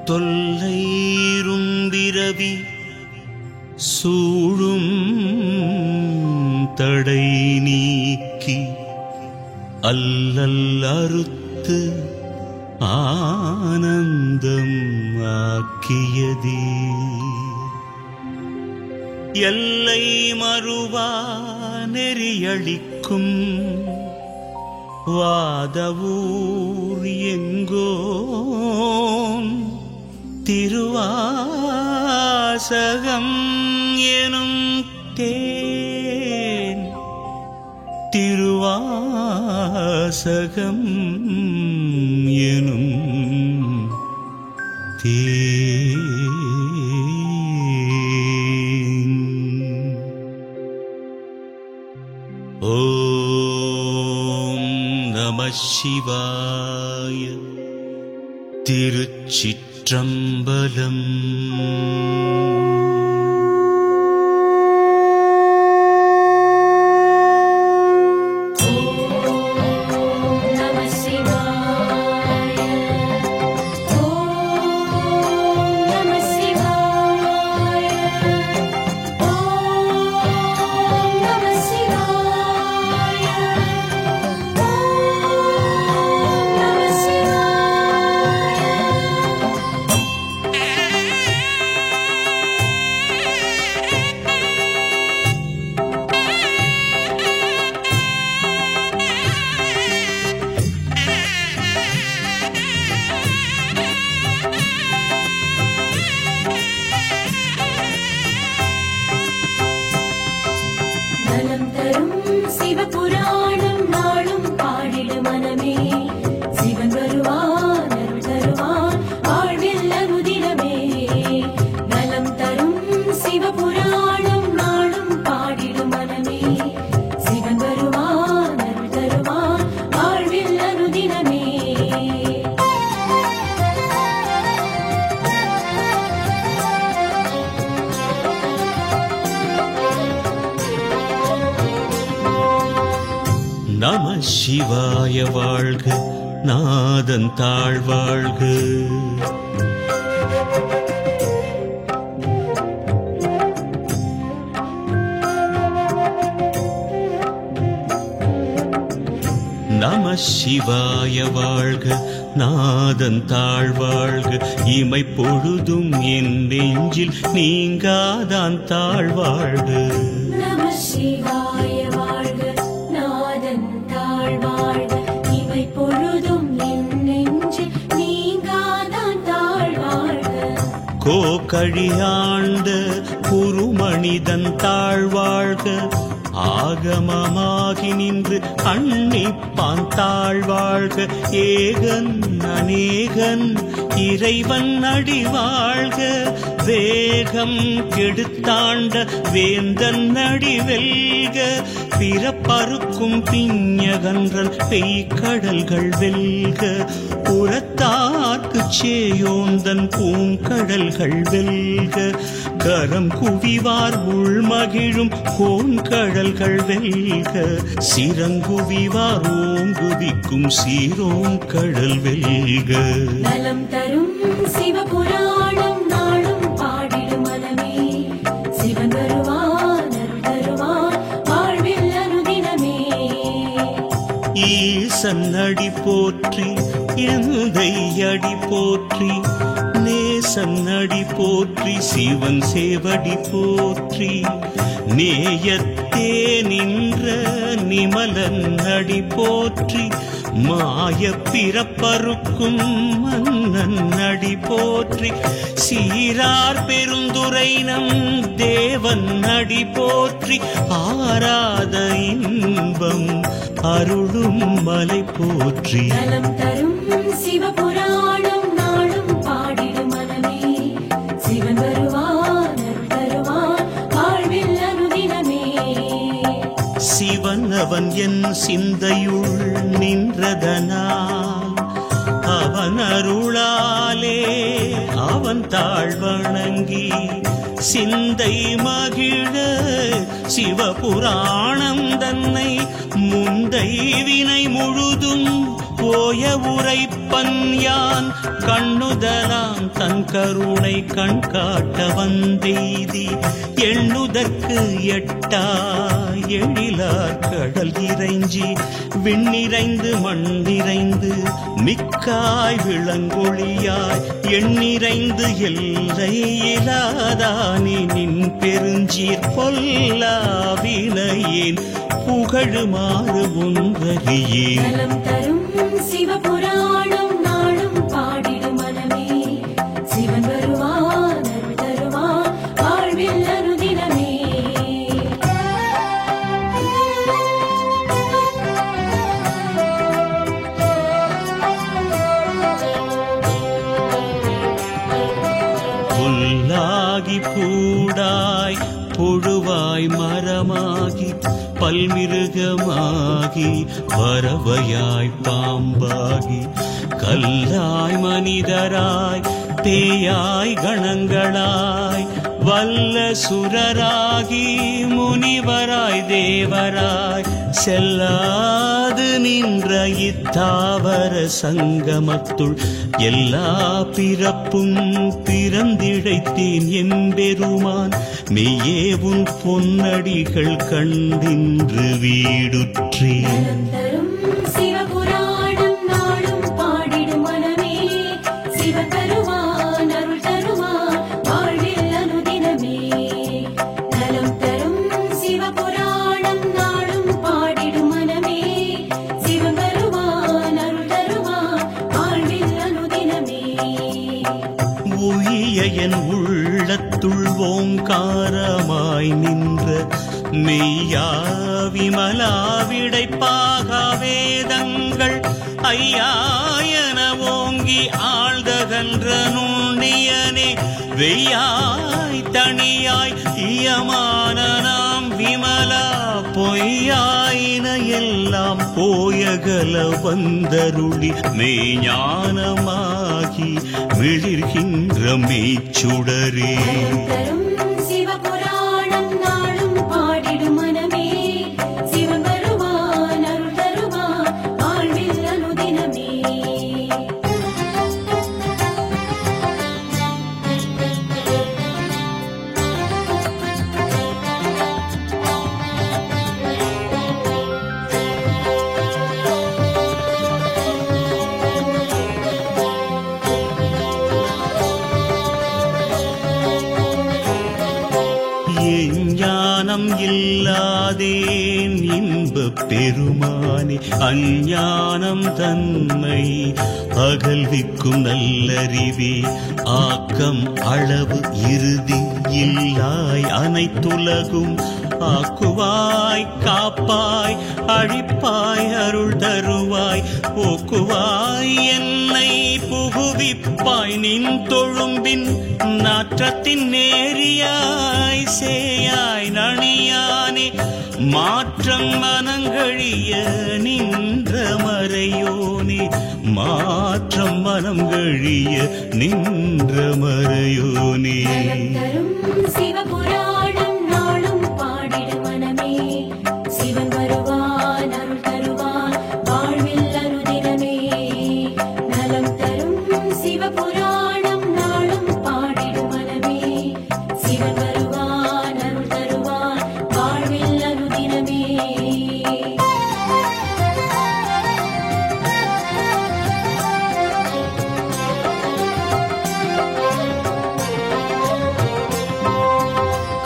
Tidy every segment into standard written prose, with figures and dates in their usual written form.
தொல்லைரும்பிரவி சூழும் தடை நீக்கி அல்லல் அறுத்து ஆனந்தம் ஆக்கியதே எல்லை மறுவா நெறியளிக்கும் வாதவூர் எங்கோன் திருவாசகம் எனும் தேன் திருவாசகம் எனும் தேன். ஓம் நம சிவாய. திருச்சிற்றம்பலம். நம சிவாய வாழ்க, நாதன் தாழ்வாழ்க. நம சிவாய வாழ்க, நாதன் தாழ்வாழ்க. இமை பொழுதும் என் நெஞ்சில் நீங்காதான் தாழ்வாழ்க. நம சிவாய வாழ்க, நாதன் தாழ்வாழ்க. இமை பொழுதும் என் நெஞ்சில் நீங்காதான் தாழ்வாழ்க. கோகழியாண்ட குருமனிதன் தாழ்வாழ்க. ஆகமமாகி நின்று அன்னிப்பான் தாழ்வாழ்க. ஏகன் அநேகன் இறைவன் அடி வாழ்க. வேகம் கெடுத்தாண்ட வேந்தன் அடி வெல்க. பிறப்பறுக்கும் பிஞகன்றன் பெய்கடல்கள் வெல்க. புறத்தார்க்கு சேயோந்தன் பூங்கடல்கள் வெல்க. கரம் குவிவார் உள்மகிழும் கோன்கடல்கள் வெல்க. சிறங்குவிவார் ஓங்குவிக்கும் சீரோங்கடல் வெல்க. நலம் தரும் சிவபுராணம் நாளும் பாடிடும் மனமே. சிவன் வருவான் அருள் தருவான் வாழ்வில் அனுதினமே. ஈசன் அடி போற்றி எந்தை அடி போற்றி. நேசன் அடி போற்றி சிவன் சேவடி போற்றி. நேயத்தே நின்ற நிமலன் அடி போற்றி. மாய பிறப்பறுக்கும் மன்னன் அடி போற்றி. சீரார் பெருந்துரை நம் தேவன் அடி போற்றி. ஆராத இன்பம் அருளும் மலை போற்றி. நலம் தரும் சிவபுராணம் நாளும் பாடிடும் மனமே. சிவன் வருவான் அருள் தருவான் வாழ்வில் அனுதினமே. சிவன் அவன் என் சிந்தையுள் நின்றதனால் அவன் அருளாலே அவன் தாழ்வணங்கி சிந்தை மகிழ சிவபுராணம் தன்னை முந்தை வினை முழுதும் ஓய உரைப்பன் யான் கண்ணுதலாம் தன் கருணை கண் காட்ட வந்தெய்தி எண்ணுதற்கு எட்டா எழிலார் கடல் இறைஞ்சி விண்ணிறைந்து மண்ணிறைந்து மிக்காய் விளங்கொழியாய் எண்ணிறைந்து எல்லை இலாதானே நின் பெருஞ்சீர் பொல்லாவினையேன் புகழுமாறு ஒன்றறியே. நலம் தரும் சிவபுராணம் நாளும் பாடிடும் மனமே சிவன் வருவான் அருள் தருவான் வாழ்வில் அனுதினமே. புல்லாகி பூடாய் புழுவாய் மரமாகி பல்மிருகமாகி பறவையாய் பாம்பாகி கல்லாய் மனிதராய் பேயாய் கணங்களாய் வல்ல சுரராகி முனிவராய் தேவராய் செல்லாது நின்ற இத்தாவர சங்கமத்துள் எல்லா பிறப்பும் பிறந்திழைத்தேன் என்பெருமான் மெய்யே உன் பொன்னடிகள் கண்டின்று வீடுற்றேன். நலம் தரும் சிவபுராணம் நாளும் பாடிடும் மனமே சிவன் வருவான் அருள் தருவான் வாழ்வில் அனுதினமே. நலம் தரும் சிவபுராணம் நாளும் பாடிடும் மனமே சிவன் வருவான் அருள் தருவான் வாழ்வில் அனுதினமே. உயிய என் உள்ளத்துள் ஓங்காரமாய் நின்ற மெய்யா விமலா விடைப்பாக வேதங்கள் ஐயாயன ஓங்கி ஆழ்தகன்ற நுண்ணியனே வெய்யாய் தனியாய் இயமான நாம் விமலா பொய்யாயின எல்லாம் போயகல வந்தருளி மெய்ஞானமாகி விழிர்கின்ற மெய்ச்சுடரே. தரும் சிவபுராணம் நாளும் பாடிடும் மனமே சிவன் வருவான் அருள் தருவான் வாழ்வில் அனுதினமே. ஞானம் இல்லாதேன் இன்பப் பெருமானே அஞ்ஞானம் தன்மை அகல்விக்கும் நல்லறிவே ஆக்கம் அளவு இறுதி இல்லாய் அனைத்துலகும் ஆக்குவாய் காப்பாய் அழிப்பாய் அருள் தருவாய் போக்குவாய் என்னை புகுவிப்பாய் நின் தொழும்பின் நாற்றத்தின் நேரியாய் சேயாய் நணியானே மாற்றம் மனங்கழிய நின்ற மறையோனே மாற்றம் மனங்கழிய நின்ற மறையோனே. நலம் தரும் சிவபுராணம் நாளும் பாடிடும் மனமே சிவன் வருவான் அருள் தருவான் வாழ்வில் அனுதினமே. நலம் தரும் சிவபுராணம் நாளும் பாடிடும் மனமே சிவன் வருவான் அருள் தருவான் வாழ்வில் அனுதினமே.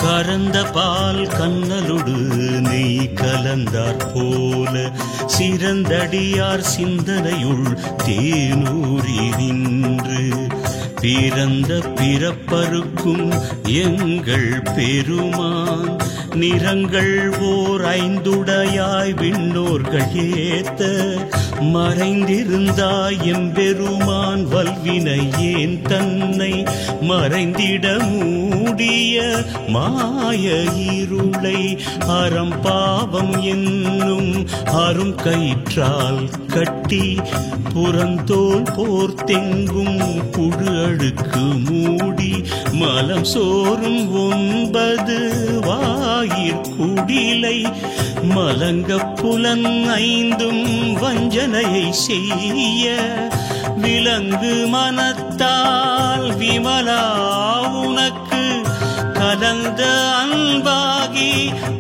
கறந்த பால் கண்ணலொடு நெய் கலந்தாற் போல சிறந்தடியார் சிந்தனையுள் தேனூரி நின்று பிறந்த பிறப்பருக்கும் எங்கள் பெருமான் நிறங்கள் ஓர் ஐந்துடையாய் விண்ணோர்கள் ஏத்த மறைந்திருந்தாய் எம்பெருமான் வல்வினையேன் தன்னை மறைந்திட மூடிய மாய இருளை அறம்பாவம் என்னும் அரும் கயிற்றால் கட்டி புறந்தோல் போர்த்தெங்கும் புழு அழுக்கு மூடி மலம் சோறும் 9 வாயிற் குடிலை மலங்க புலன் ஐந்தும் வஞ்சனையை செய்ய விலங்கு மனத்தால் விமலா உனக்கு கலந்த அன்பாகி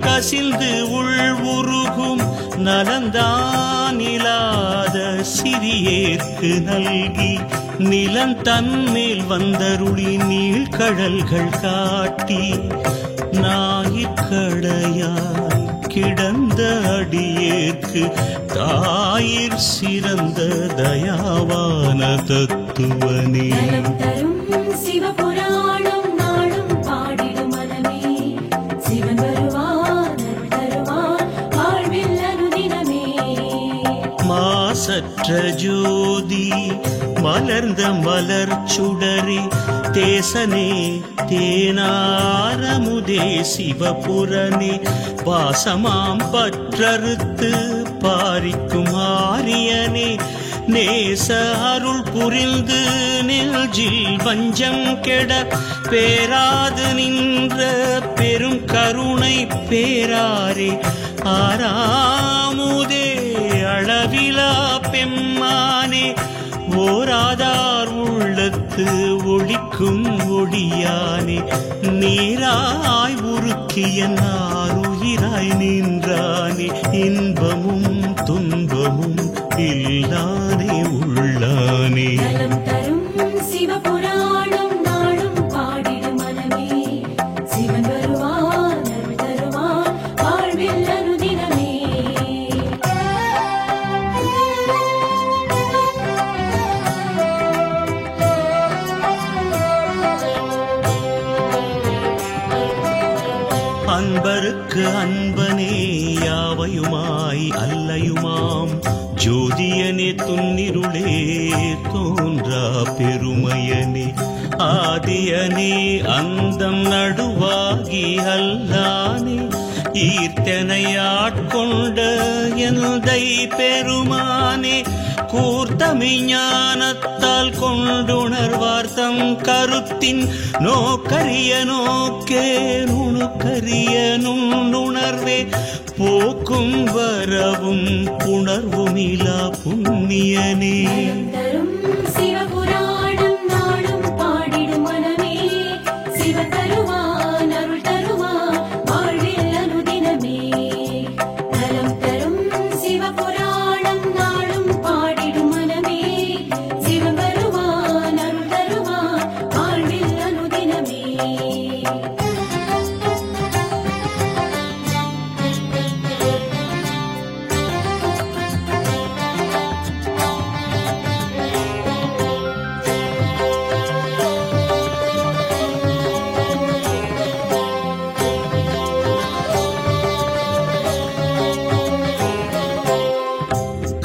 கசிந்து உள்வுருகும் நலந்தான் இல்லாத சிறியேற்கு நல்கி நிலன் தன்மேல் வந்தருளி நீழ்கடல்கள் காட்டி ஞாயிற்கடையாய் கிடந்த அடியேற்கு தாயிற் சிறந்த தயாவான தத்துவனே. நலம் தரும் சிவபுராணம் நாளும் பாடிடும் மனமே, சிவன் வருவான் அருள் தருவான் வாழ்வில் அனுதினமே. மாசற்ற ஜோதி மலர்ந்த மலர் சுடரே தேசனே தேனாரமுதே சிவபுரனே வாசமாம் பற்றறுத்து பாரிக்கும் ஆரியனே நேச அருள் புரிந்து நெஞ்சில் வஞ்சம் கெட பேராது நின்ற பெரும் கருணை பேராரே ஆறாமுதே அளவிலா பெம்மானே ஓராதார் உள்ளத்து ஒளிக்கும் ஒளியானே நீராய் உருக்கிய நாருயிராய் நின்றானே இன்பமும் துன்பமும் இல்லானே உள்ளானே. நலம் தரும் சிவபுராணம் நாளும் பாடிடும் மனமே, சிவன் வருவான் அருள் தருவான் வாழ்வில் அனுதினமே. அன்பருக்கு அன்பனே யாவையுமாய் அல்லையுமாம் ஜோதியனே துன்னிருளே தோன்றா பெருமையனே ஆதியனே அந்தம் நடுவாகி அல்லானே ஈர்த்தனை ஆட்கொண்ட எந்தை பெருமானே கூர்த்தமி ஞானத்தால் கொண்டுணர்வார்த்தம் கருத்தின் நோக்கரிய நோக்கே நுணுக்கரிய நுண்ணுணர்வே போக்கும் வரவும் புணர்வுமிலா புண்ணியனே. நலம் தரும் சிவபுராணம் நாளும் பாடிடும் மனமே, சிவன் தருவான் அருள் தருவான் வாழ்வில் அனுதினமே. நலம் தரும் சிவபுராணம் நாளும் பாடிடும் மனமே, சிவன் வருவான் அருள் தருவான் வாழ்வில் அனுதினமே.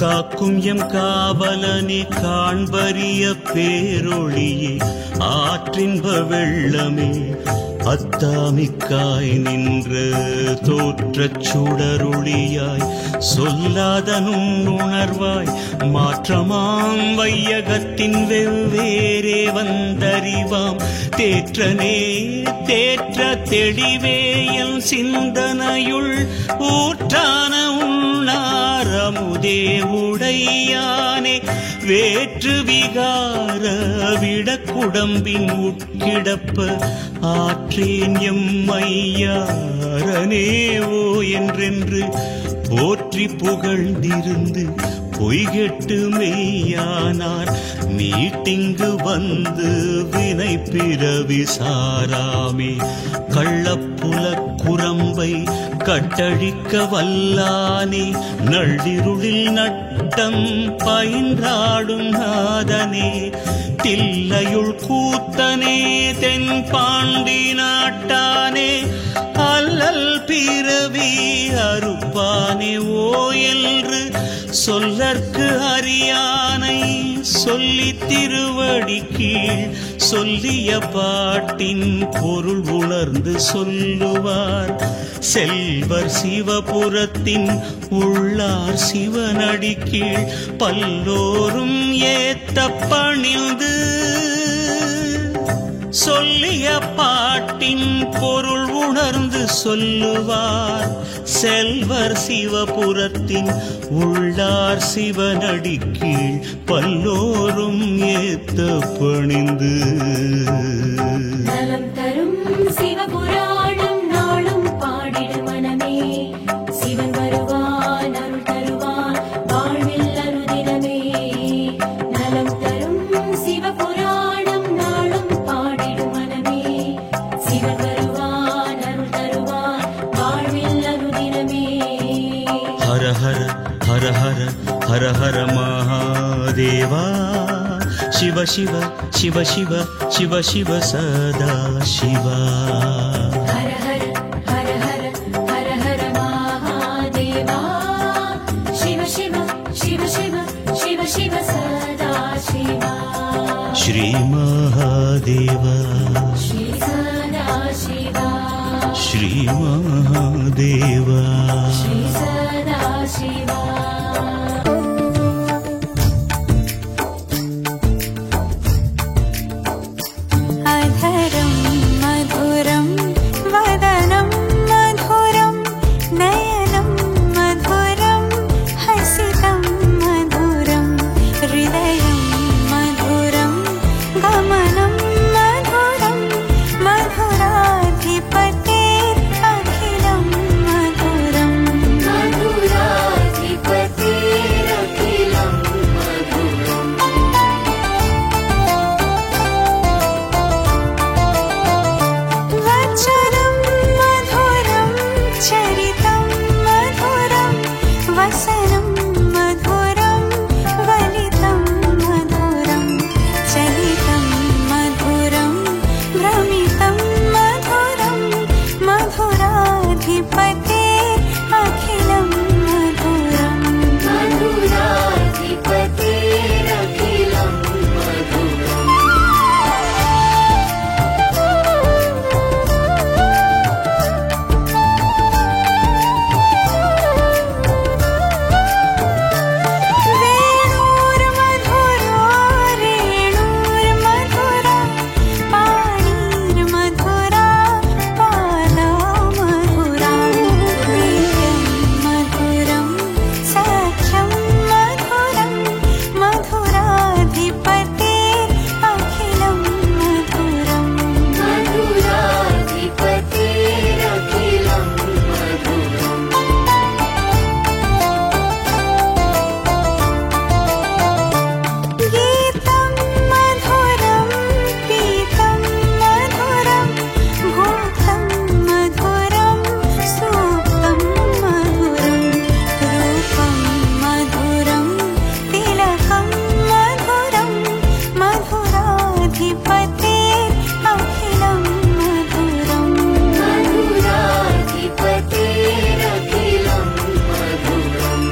காக்கும் எம் காவலனே காண்பரிய பேரொளியே ஆற்றின்ப வெள்ளமே அத்தாமிக்காய் நின்ற தோற்றச் சுடரொளியாய் சொல்லாத நுண்ணுணர்வாய் மாற்றமாம் வையகத்தின் வெவ்வேறே வந்தறிவாம் தேற்றனே தேற்ற தெளிவே என் சிந்தனையுள் ஊற்றான உண்ணாரமுதே உடையானே வேற்று விகார விடக்குடம்பின் உட்கிடப்ப ஆற்றேன் எம்மையாரனே ஓ என்றென்று போற்றி புகழ்ந்திருந்து பொய்கெட்டு மெய்யானார் மீட்டிங்கு வந்து வினை பிறவி சாராமே கள்ளப்புல குரம்பை கட்டழிக்க வல்லானே நள்ளிருளில் நட்டம் பயின்றாடும் நாதனே தில்லையுள் கூத்தனே தென் பாண்டி நாட்டானே அல்லல் பிறவி அறுப்பானே ஓ என்று சொல்லற்கு அறியானை சொல்லி திருவடி கீழ் சொல்லிய பாட்டின் பொருள் உணர்ந்து சொல்லுவார் செல்வர் சிவபுரத்தின் உள்ளார் சிவனடி கீழ் பல்லோரும் ஏத்த பணிந்து சொல்லிய பாட்டின் பொருள் உணர்ந்து சொல்லுவார் செல்வர் சிவபுரத்தின் உள்ளார் சிவனடி கீழ் பல்லோரும் ஏத்த பணிந்து. நலம் தரும் சிவபுராணம் நாளும் பாடிடு மனமே, சிவன் வருவான் அருள் தருவான் வாழ்வில் அனுதினமே. நலம் தரும் சிவபுராணம் நாளும் பாடிடு மனமே, சிவன் வருவான் அருள் தருவான் வாழ்வில் அனுதினமே. ஹர ஹர ஹர ஹர ஹர ஹர மகாதேவா, சிவ சிவ சிவ சிவ சிவ சிவ சதா சிவா. ஹர ஹர ஹர ஹர ஹர ஹர மகாதேவா, சிவ சிவ சிவ சிவ சிவ சிவ சதா சிவா. ஸ்ரீ மகாதேவா, ஸ்ரீ சதா சிவா, ஸ்ரீ மகாதேவா. ஸ்ரீ சதா சிவா. अधरं मधुरं वदनं मधुरं नयनं मधुरं हसितं मधुरं हृदयं मधुरं गमनं मधुरं मधुराधिपतेरखिलं मधुरं मधुराधिपतेरखिलं मधुरम्. वचनं मधुरं चरितं मधुरं वसनं मधुरं वलितं मधुरं चलितं मधुरं भ्रमितं मधुरं मधुराधिपतेरखिलं मधुरं मधुराधिपतेरखिलं मधुरम्. वेणुर्मधुरो रेणुर्मधुरा पाणिर्मधुरा पादमधुरा नित्यं मधुरं सख्यं मधुरं मधुराधिपतेरखिलं मधुरं मधुराधिपतेरखिलं मधुरम्. गीतं मधुरं पीतं मधुरं भूतं मधुरं सूक्तं मधुरं रूपं मधुरं तिलकं मधुरं मधुराधिपतेरखिलं मधुरं मधुराधिपतेरखिलं मधुरम्.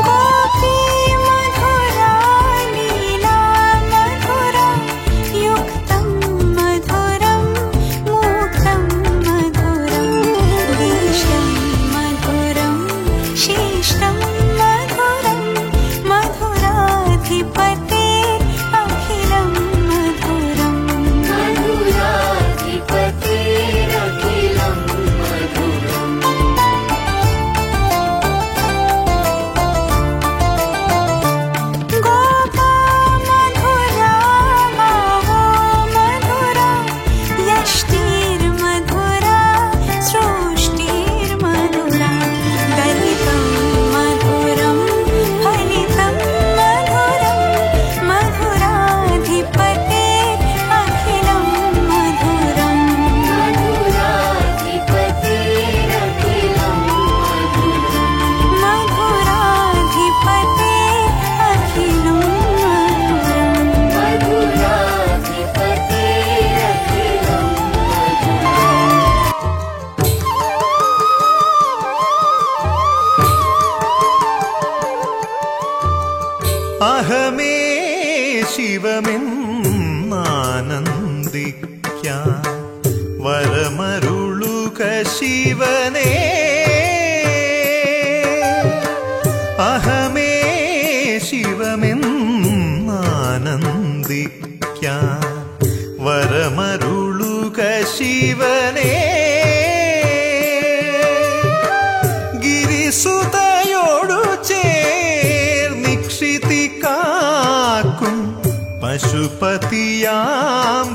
गोपी मधुरा लीला मधुरा युक्तं मधुरं मुक्तं मधुरं दीष्टं मधुरं शिष्टं मधुरं मधुराधिपतेरखिलं मधुरं मधुराधिपतेरखिलं मधुरम्. गोपा मधुरा गावो मधुरा यष्टिर्मधुरा सृष्टिर्मधुरा दलितं मधुरं फलितं मधुरं मधुराधिपतेरखिलं मधुरं मधुराधिपतेरखिलं मधुरं मधुराधिपतेरखिलं मधुरं मधुराधिपतेरखिलं मधुरम्. അഹമേ ശിവമെന്നാനന്ദിക്കാൻ വരമരുളുക ശിവനേ. അഹ സുതയോടു ചേർന്നിക്ഷിതി കാക്കും പശുപതിയാം